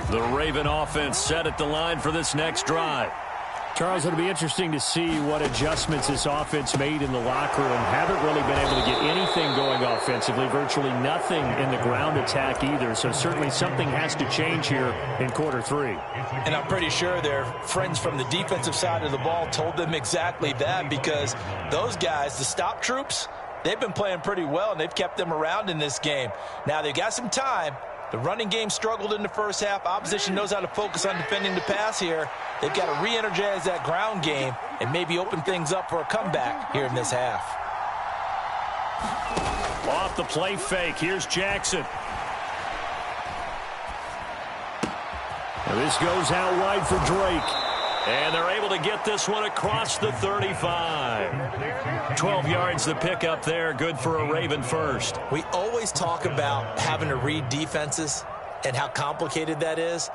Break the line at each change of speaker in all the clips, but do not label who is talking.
The Raven offense set at the line for this next drive.
Charles, it'll be interesting to see what adjustments this offense made in the locker room. Haven't really been able to get anything going offensively, virtually nothing in the ground attack either. So certainly something has to change here in quarter three.
And I'm pretty sure their friends from the defensive side of the ball told them exactly that, because those guys, the stop troops, they've been playing pretty well, and they've kept them around in this game. Now, they've got some time. The running game struggled in the first half. Opposition knows how to focus on defending the pass here. They've got to re-energize that ground game and maybe open things up for a comeback here in this half.
Off the play fake, here's Jackson.
Now this goes out wide for Drake.
And they're able to get this one across the 35. 12 yards the pickup there. Good for a Raven first.
We always talk about having to read defenses and how complicated that is.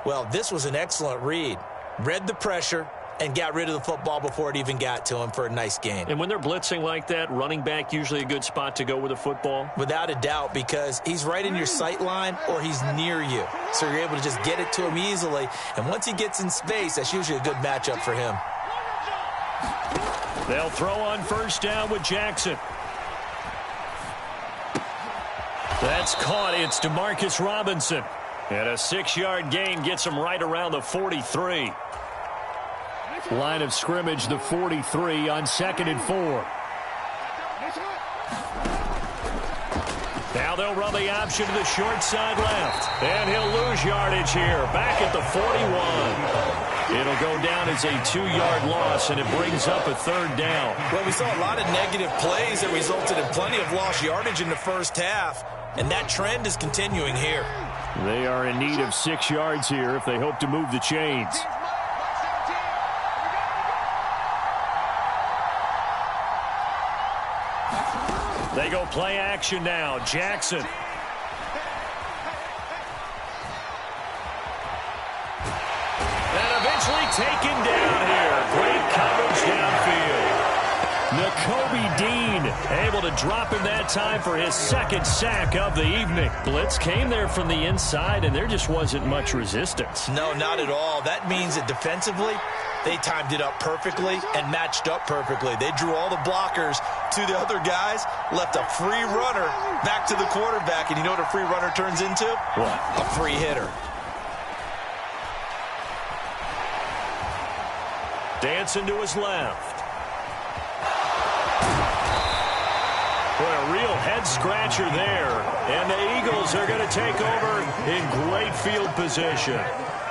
Well, this was an excellent read. Read the pressure and got rid of the football before it even got to him for a nice gain.
And when they're blitzing like that, running back usually a good spot to go with a football?
Without a doubt, because he's right in your sight line or he's near you. So you're able to just get it to him easily. And once he gets in space, that's usually a good matchup for him.
They'll throw on first down with Jackson. That's caught. It's DeMarcus Robinson. And a 6-yard gain gets him right around the 43.
Line of scrimmage, the 43 on 2nd and 4.
Now they'll run the option to the short side left. And he'll lose yardage here. Back at the 41. It'll go down as a 2-yard loss, and it brings up a 3rd down.
Well, we saw a lot of negative plays that resulted in plenty of lost yardage in the first half, and that trend is continuing here.
They are in need of 6 yards here if they hope to move the chains.
They go play action now. Jackson. And eventually taken down here. Great coverage downfield. Nakobe Dean able to drop him that time for his 2nd sack of the evening. Blitz came there from the inside, and there just wasn't much resistance.
No, not at all. That means that defensively, they timed it up perfectly and matched up perfectly. They drew all the blockers to the other guys, left a free runner back to the quarterback, and you know what a free runner turns into?
What?
A free hitter.
Dancing to his left. Boy, a real head-scratcher there. And the Eagles are going to take over in great field position.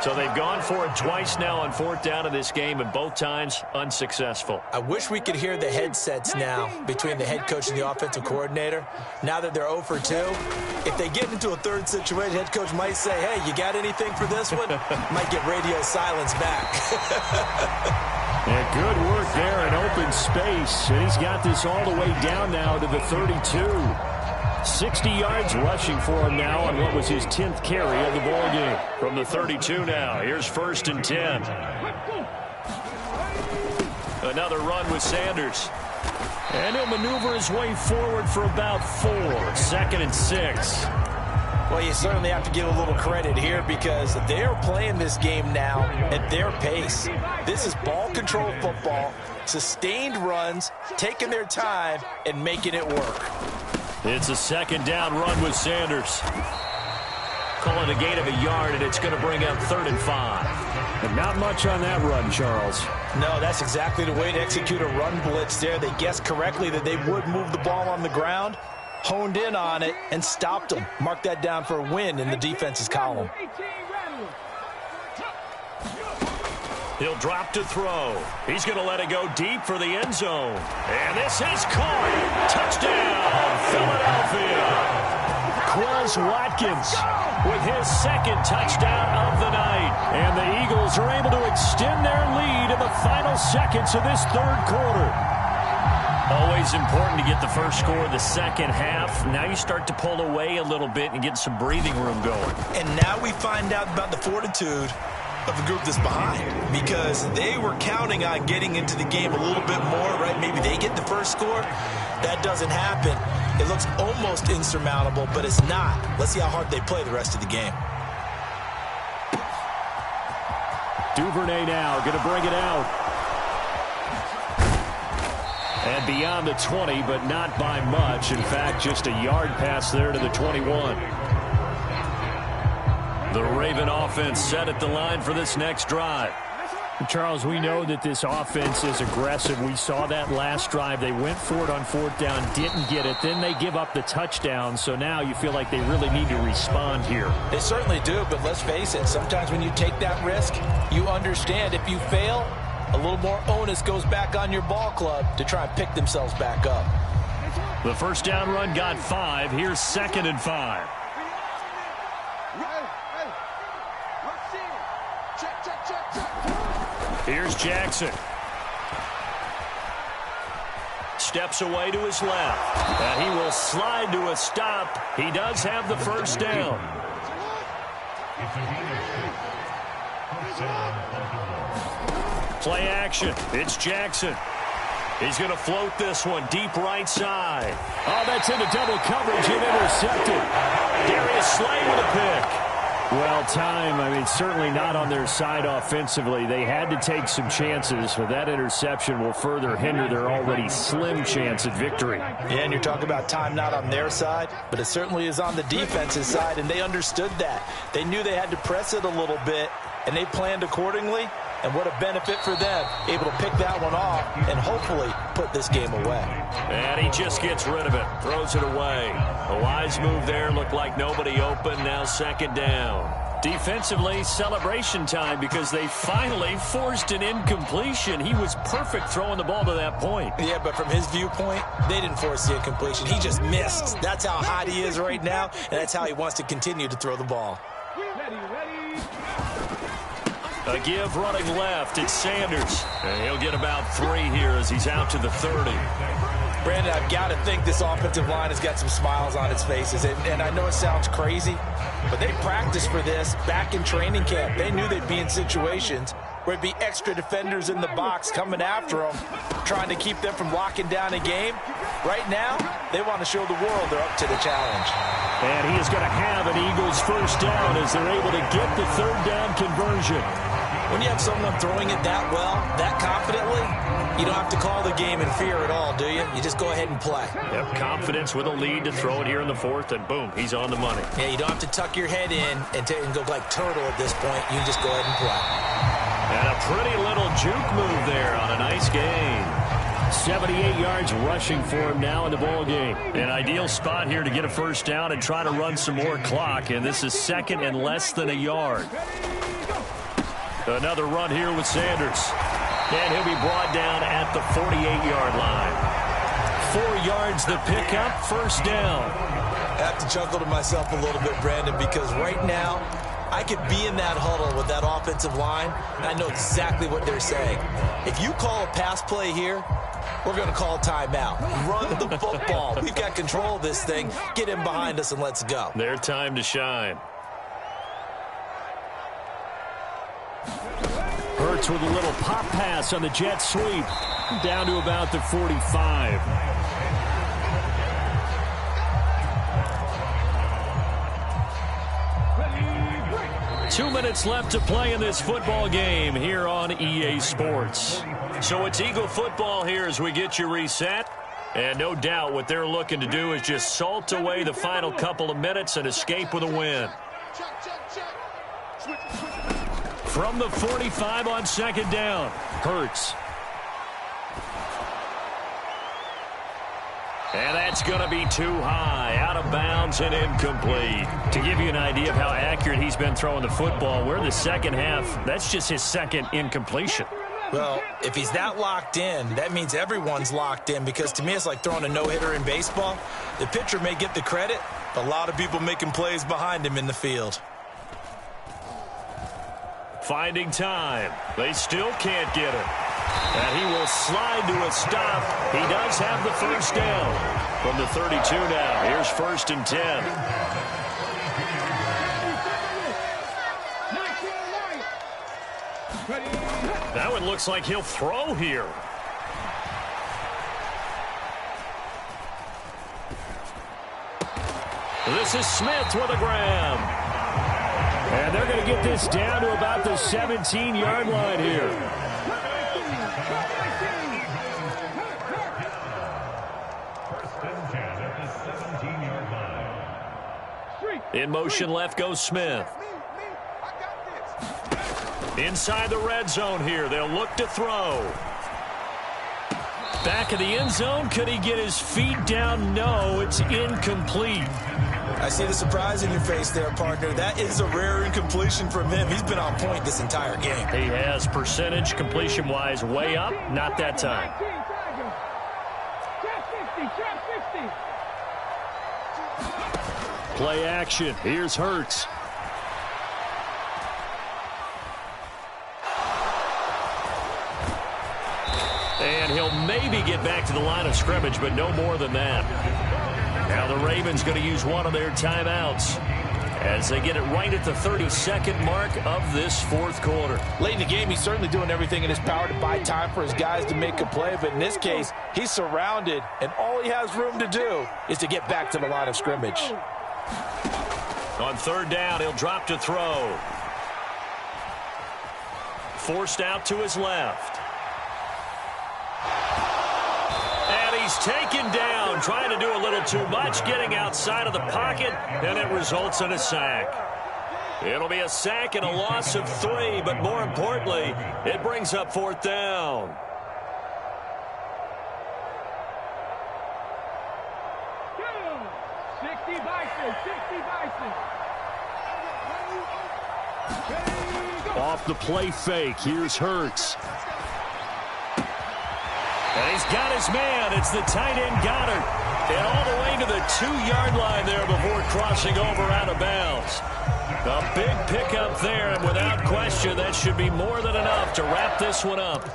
So they've gone for it twice now on 4th down in this game, and both times unsuccessful.
I wish we could hear the headsets now between the head coach and the offensive coordinator. Now that they're 0 for 2, if they get into a 3rd situation, head coach might say, hey, you got anything for this one? Might get radio silence back.
Yeah, good work there in open space. And he's got this all the way down now to the 32. 60 yards rushing for him now on what was his 10th carry of the ball game.
From the 32 now, here's 1st and 10. Another run with Sanders. And he'll maneuver his way forward for about 4. 2nd and 6.
Well, you certainly have to give a little credit here because they're playing this game now at their pace. This is ball control football, sustained runs, taking their time, and making it work.
It's a 2nd down run with Sanders. Calling a gain of a yard, and it's going to bring up 3rd and 5.
And not much on that run, Charles.
No, that's exactly the way to execute a run blitz there. They guessed correctly that they would move the ball on the ground, honed in on it, and stopped them. Mark that down for a win in the defense's column.
He'll drop to throw. He's going to let it go deep for the end zone. And this is caught. Touchdown, Philadelphia.
Quez Watkins
with his 2nd touchdown of the night.
And the Eagles are able to extend their lead in the final seconds of this 3rd quarter.
Always important to get the first score of the second half. Now you start to pull away a little bit and get some breathing room going.
And now we find out about the fortitude of the group that's behind, because they were counting on getting into the game a little bit more, right? Maybe they get the first score. That doesn't happen. It looks almost insurmountable, but it's not. Let's see how hard they play the rest of the game.
Duvernay now going to bring it out. And beyond the 20, but not by much. In fact, just a yard pass there to the 21. The Raven offense set at the line for this next drive.
Charles, we know that this offense is aggressive. We saw that last drive. They went for it on 4th down, didn't get it. Then they give up the touchdown. So now you feel like they really need to respond here.
They certainly do, but let's face it. Sometimes when you take that risk, you understand if you fail, a little more onus goes back on your ball club to try and pick themselves back up.
The first down run got 5. Here's 2nd and 5. Here's Jackson. Steps away to his left. And he will slide to a stop. He does have the first down. Play action. It's Jackson. He's going to float this one deep right side. Oh, that's into double coverage and intercepted. Darius Slay with a pick. Well, certainly not on their side offensively. They had to take some chances, but that interception will further hinder their already slim chance at victory.
Yeah, and you're talking about time not on their side, but it certainly is on the defense's side, and they understood that. They knew they had to press it a little bit, and they planned accordingly, and what a benefit for them, able to pick that one off and hopefully put this game away.
And he just gets rid of it, throws it away. A wise move there, looked like nobody open, now 2nd down. Defensively, celebration time because they finally forced an incompletion. He was perfect throwing the ball to that point.
Yeah, but from his viewpoint, they didn't force the incompletion. He just missed. That's how hot he is right now, and that's how he wants to continue to throw the ball.
A give running left. It's Sanders. And he'll get about 3 here as he's out to the 30.
Brandon, I've got to think this offensive line has got some smiles on its faces. And I know it sounds crazy, but they practiced for this back in training camp. They knew they'd be in situations where it'd be extra defenders in the box coming after them, trying to keep them from locking down a game. Right now, they want to show the world they're up to the challenge.
And he is going to have an Eagles first down as they're able to get the 3rd down conversion.
When you have someone throwing it that well, that confidently, you don't have to call the game in fear at all, do you? You just go ahead and play.
Yep, confidence with a lead to throw it here in the 4th, and boom, he's on the money.
Yeah, you don't have to tuck your head in and go like turtle at this point. You can just go ahead and play.
And a pretty little juke move there on a nice gain. 78 yards rushing for him now in the ball game. An ideal spot here to get a first down and try to run some more clock, and this is 2nd and less than a yard. Another run here with Sanders. And he'll be brought down at the 48-yard line. 4 yards the pickup, first down.
I have to chuckle to myself a little bit, Brandon, because right now I could be in that huddle with that offensive line, and I know exactly what they're saying. If you call a pass play here, we're going to call timeout. Run the football. We've got control of this thing. Get in behind us and let's go.
Their time to shine. Hurts with a little pop pass on the jet sweep. Down to about the 45. 2 minutes left to play in this football game here on EA Sports. So it's Eagle football here as we get you reset. And no doubt what they're looking to do is just salt away the final couple of minutes and escape with a win. From the 45 on 2nd down, Hurts. And that's going to be too high, out of bounds and incomplete. To give you an idea of how accurate he's been throwing the football, we're in the second half. That's just his 2nd incompletion.
Well, if he's that locked in, that means everyone's locked in, because to me it's like throwing a no-hitter in baseball. The pitcher may get the credit, but a lot of people making plays behind him in the field.
Finding time. They still can't get it. And he will slide to a stop. He does have the first down. From the 32 now. Here's 1st and 10. That one looks like he'll throw here. This is Smith with a grab. And they're going to
get this down to about the 17-yard line here. In motion left goes Smith. Inside the red zone here. They'll look to throw. Back of the end zone. Could he get his feet down? No, it's incomplete.
I see the surprise in your face there, partner. That is a rare incompletion from him. He's been on point this entire game.
He has percentage completion-wise way up. Not that time. Play action. Here's Hurts. And he'll maybe get back to the line of scrimmage, but no more than that. Now the Ravens going to use one of their timeouts as they get it right at the 32nd mark of this fourth quarter.
Late in the game, he's certainly doing everything in his power to buy time for his guys to make a play. But in this case, he's surrounded, and all he has room to do is to get back to the line of scrimmage.
On third down, he'll drop to throw. Forced out to his left. And he's taken down, trying to do a little too much, getting outside of the pocket, and it results in a sack. It'll be a sack and a loss of 3, but more importantly, it brings up fourth down. Off the play fake, here's Hurts. And he's got his man. It's the tight end Goddard. And all the way to the 2-yard line there before crossing over out of bounds. A big pickup there, and without question, that should be more than enough to wrap this one up.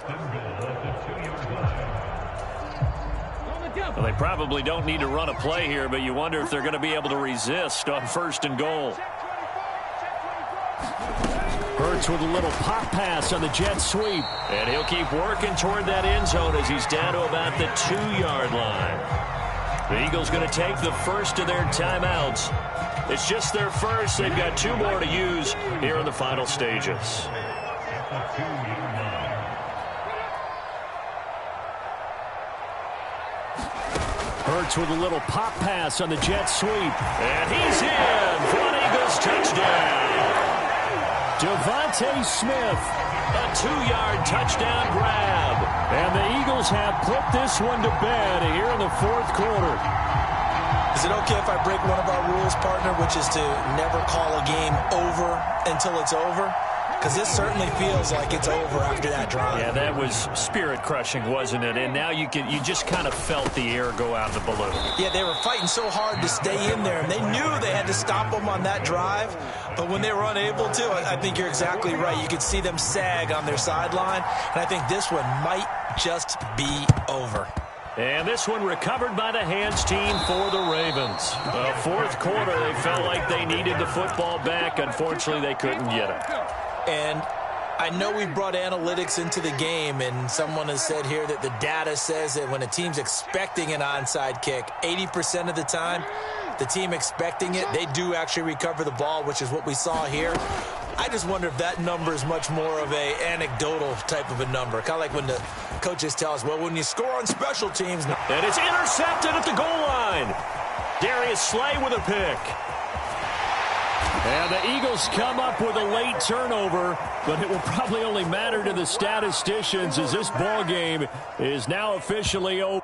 Well, they probably don't need to run a play here, but you wonder if they're going to be able to resist on first and goal. Hurts with a little pop pass on the jet sweep. And he'll keep working toward that end zone as he's down to about the 2-yard line. The Eagles going to take the first of their timeouts. It's just their first. They've got 2 more to use here in the final stages. Hurts with a little pop pass on the jet sweep. And he's in for an Eagles touchdown. Devontae Smith, a 2-yard touchdown grab. And the Eagles have put this one to bed here in the fourth quarter.
Is it okay if I break one of our rules, partner, which is to never call a game over until it's over? Because this certainly feels like it's over after that drive.
Yeah, that was spirit-crushing, wasn't it? And now you just kind of felt the air go out of the balloon.
Yeah, they were fighting so hard to stay in there, and they knew they had to stop them on that drive. But when they were unable to, I think you're exactly right. You could see them sag on their sideline, and I think this one might just be over.
And this one recovered by the hands team for the Ravens. Fourth quarter, they felt like they needed the football back. Unfortunately, they couldn't get it.
And I know we brought analytics into the game, and someone has said here that the data says that when a team's expecting an onside kick, 80% of the time, the team expecting it, they do actually recover the ball, which is what we saw here. I just wonder if that number is much more of a anecdotal type of a number. Kind of like when the coaches tell us, well, when you score on special teams.
And it's intercepted at the goal line. Darius Slay with a pick. And the Eagles come up with a late turnover, but it will probably only matter to the statisticians as this ball game is now officially over.